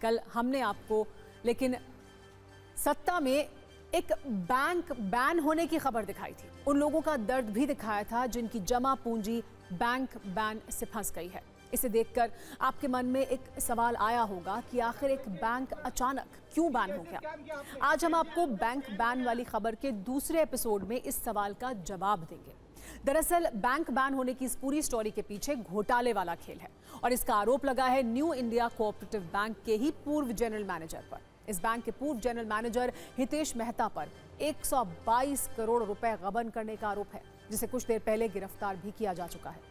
कल हमने आपको लेकिन सत्ता में एक बैंक बैन होने की खबर दिखाई थी। उन लोगों का दर्द भी दिखाया था जिनकी जमा पूंजी बैंक बैन से फंस गई है। इसे देखकर आपके मन में एक सवाल आया होगा कि आखिर एक बैंक अचानक क्यों बैन हो गया। आज हम आपको बैंक बैन वाली खबर के दूसरे एपिसोड में इस सवाल का जवाब देंगे। दरअसल बैंक बैन होने की इस पूरी स्टोरी के पीछे घोटाले वाला खेल है और इसका आरोप लगा है न्यू इंडिया कोऑपरेटिव बैंक के ही पूर्व जनरल मैनेजर पर। इस बैंक के पूर्व जनरल मैनेजर हितेश मेहता पर 122 करोड़ रुपए गबन करने का आरोप है, जिसे कुछ देर पहले गिरफ्तार भी किया जा चुका है।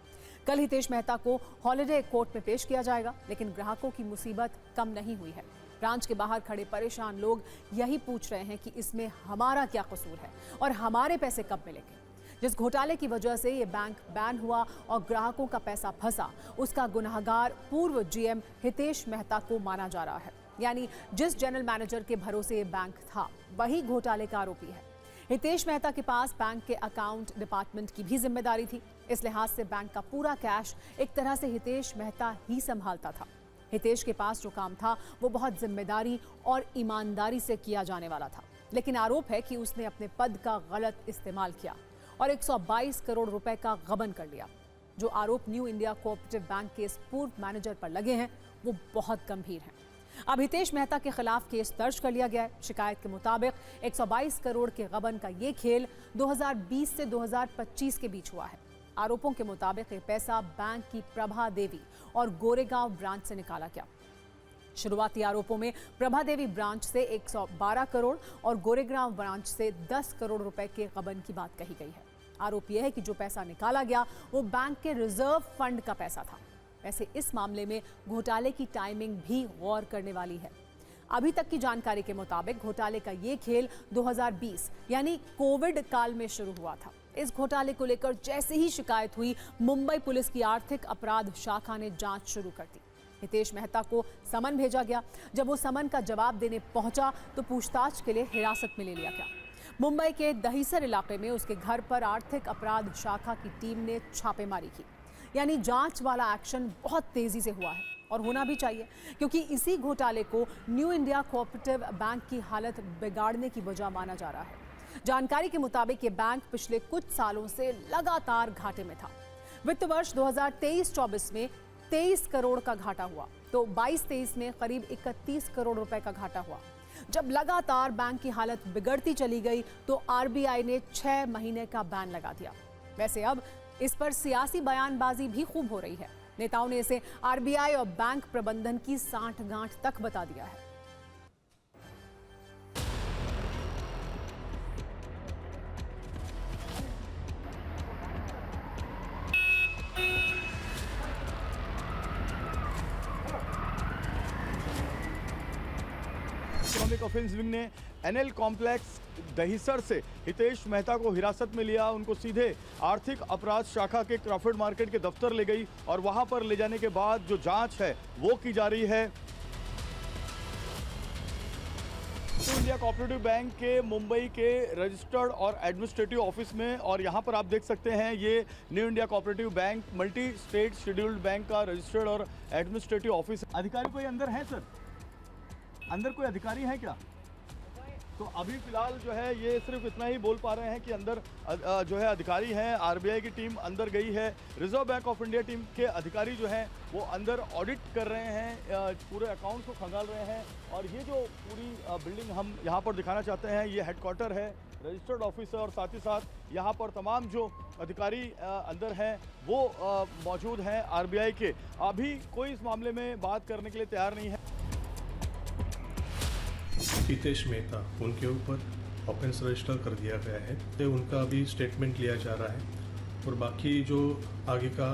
कल हितेश मेहता को हॉलिडे कोर्ट में पेश किया जाएगा, लेकिन ग्राहकों की मुसीबत कम नहीं हुई है। ब्रांच के बाहर खड़े परेशान लोग यही पूछ रहे हैं कि इसमें हमारा क्या कसूर है और हमारे पैसे कब मिलेंगे। जिस घोटाले की वजह से ये बैंक बैन हुआ और ग्राहकों का पैसा फंसा, उसका गुनहगार पूर्व जीएम हितेश मेहता को माना जा रहा है। यानी जिस जनरल मैनेजर के भरोसे ये बैंक था, वही घोटाले का आरोपी है। हितेश मेहता के पास बैंक के अकाउंट डिपार्टमेंट की भी जिम्मेदारी थी। इस लिहाज से बैंक का पूरा कैश एक तरह से हितेश मेहता ही संभालता था। हितेश के पास जो काम था वो बहुत जिम्मेदारी और ईमानदारी से किया जाने वाला था, लेकिन आरोप है कि उसने अपने पद का गलत इस्तेमाल किया और 122 करोड़ रुपए का गबन कर लिया। जो आरोप न्यू इंडिया कोऑपरेटिव बैंक के इस पूर्व मैनेजर पर लगे हैं वो बहुत गंभीर हैं। अब हितेश मेहता के खिलाफ केस दर्ज कर लिया गया है। शिकायत के मुताबिक 122 करोड़ के गबन का ये खेल 2020 से 2025 के बीच हुआ है। आरोपों के मुताबिक ये पैसा बैंक की प्रभा देवी और गोरेगांव ब्रांच से निकाला गया। शुरुआती आरोपों में प्रभा देवी ब्रांच से 112 करोड़ और गोरेगांव ब्रांच से 10 करोड़ रुपए के गबन की बात कही गई है। आरोप यह है कि जो पैसा निकाला गया वो बैंक के रिजर्व फंड का पैसा था। वैसे इस मामले में घोटाले की टाइमिंग भी गौर करने वाली है। अभी तक की जानकारी के मुताबिक घोटाले का ये खेल 2020 यानी कोविड काल में शुरू हुआ था। इस घोटाले को लेकर जैसे ही शिकायत हुई, मुंबई पुलिस की आर्थिक अपराध शाखा ने जांच शुरू कर दी। हितेश मेहता को समन भेजा गया। जब वो समन का जवाब देने पहुंचा तो पूछताछ के लिए हिरासत में ले लिया गया। मुंबई के दहिसर इलाके में उसके घर पर आर्थिक अपराध शाखा की टीम ने छापेमारी की। यानी जांच वाला एक्शन बहुत तेजी से हुआ है और होना भी चाहिए, क्योंकि इसी घोटाले को न्यू इंडिया कोऑपरेटिव बैंक की हालत बिगाड़ने की वजह माना जा रहा है। जानकारी के मुताबिक ये बैंक पिछले कुछ सालों से लगातार घाटे में था। वित्त वर्ष 2023-24 में 23 करोड़ का घाटा हुआ, तो 22-23 में करीब 31 करोड़ रुपए का घाटा हुआ। जब लगातार बैंक की हालत बिगड़ती चली गई तो आरबीआई ने 6 महीने का बैन लगा दिया। वैसे अब इस पर सियासी बयानबाजी भी खूब हो रही है। नेताओं ने इसे आरबीआई और बैंक प्रबंधन की सांठगांठ तक बता दिया है। इकोनॉमिक ऑफेंस विंग ने एनएल कॉम्प्लेक्स दहिसर से हितेश मेहता को हिरासत में लिया। उनको सीधे आर्थिक अपराध शाखा के क्रॉफर्ड मार्केट के दफ्तर ले गई और वहां पर ले जाने के बाद जो जांच है वो की जा रही है। न्यू इंडिया कोऑपरेटिव बैंक के मुंबई के रजिस्टर्ड और एडमिनिस्ट्रेटिव ऑफिस में, और यहाँ पर आप देख सकते हैं ये new India cooperative bank multi state scheduled bank का रजिस्टर्ड और एडमिनिस्ट्रेटिव ऑफिस। अधिकारी कोई अंदर है सर? अंदर कोई अधिकारी है क्या? तो अभी फिलहाल जो है ये सिर्फ इतना ही बोल पा रहे हैं कि अंदर जो है अधिकारी हैं। आरबीआई की टीम अंदर गई है। Reserve bank of India team के अधिकारी जो हैं वो अंदर ऑडिट कर रहे हैं, पूरे अकाउंट को खंगाल रहे हैं। और ये जो पूरी बिल्डिंग हम यहाँ पर दिखाना चाहते हैं, ये हेडक्वार्टर है रजिस्टर्ड ऑफिस है और साथ ही साथ यहाँ पर तमाम जो अधिकारी अंदर हैं वो मौजूद हैं आरबीआई के। अभी कोई इस मामले में बात करने के लिए तैयार नहीं है। हितेश मेहता, उनके ऊपर ऑफेंस रजिस्टर कर दिया गया है, तो उनका अभी स्टेटमेंट लिया जा रहा है और बाकी जो आगे का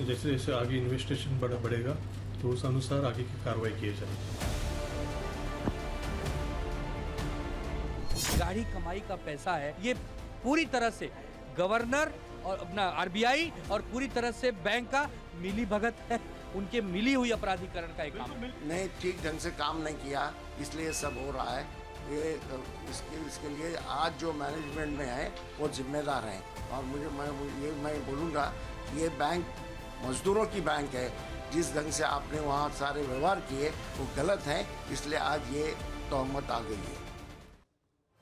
जैसे जैसे आगे इन्वेस्टिगेशन बढ़ेगा तो उस अनुसार आगे की कार्रवाई की जाएगी। गाढ़ी कमाई का पैसा है, ये पूरी तरह से गवर्नर और अपना आरबीआई और पूरी तरह से बैंक का मिली भगत है, उनके मिली हुई अपराधीकरण का एक काम नहीं, ठीक ढंग से काम नहीं किया, इसलिए सब हो रहा है। ये इसके लिए आज जो मैनेजमेंट में है वो जिम्मेदार हैं। और मैं बोलूँगा ये बैंक मजदूरों की बैंक है, जिस ढंग से आपने वहाँ सारे व्यवहार किए वो गलत हैं, इसलिए आज ये तोहमत आ गई है।